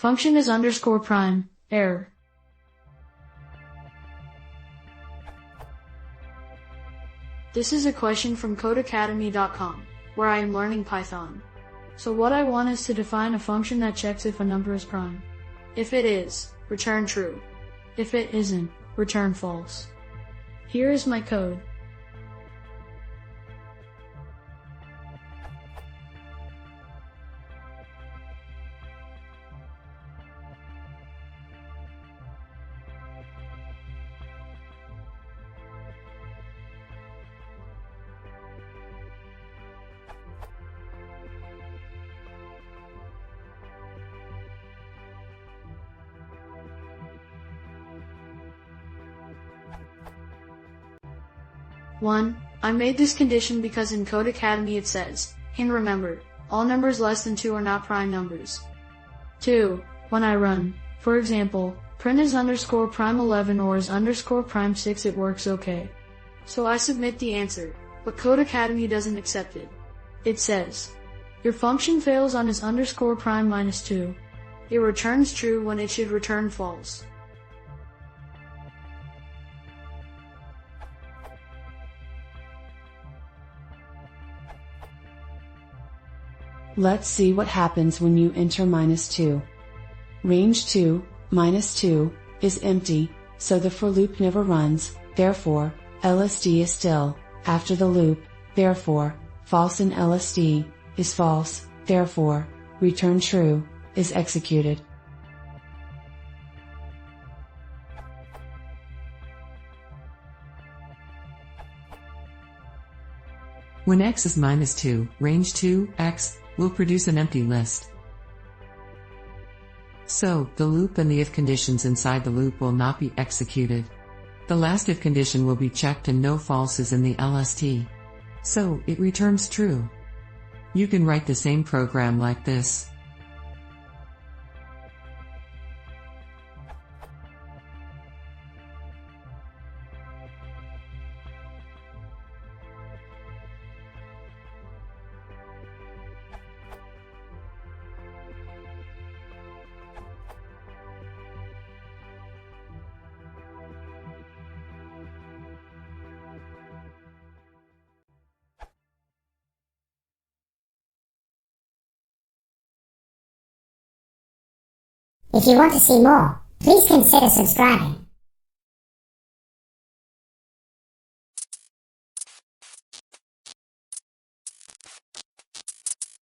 Function is underscore prime, error. This is a question from codecademy.com, where I am learning Python. So what I want is to define a function that checks if a number is prime. If it is, return true. If it isn't, return false. Here is my code. One, I made this condition because in Codecademy it says, and remember, all numbers less than 2 are not prime numbers. 2, when I run, for example, print is underscore prime 11 or is underscore prime 6, it works okay. So I submit the answer, but Codecademy doesn't accept it. It says, your function fails on is underscore prime minus 2. It returns true when it should return false. Let's see what happens when you enter -2. Range 2, -2, is empty, so the for loop never runs, therefore, LSD is still, after the loop, therefore, false in LSD, is false, therefore, return true, is executed. When x is -2, range 2, x, will produce an empty list. So, the loop and the if conditions inside the loop will not be executed. The last if condition will be checked and no false is in the LST. So, it returns true. You can write the same program like this. If you want to see more, please consider subscribing.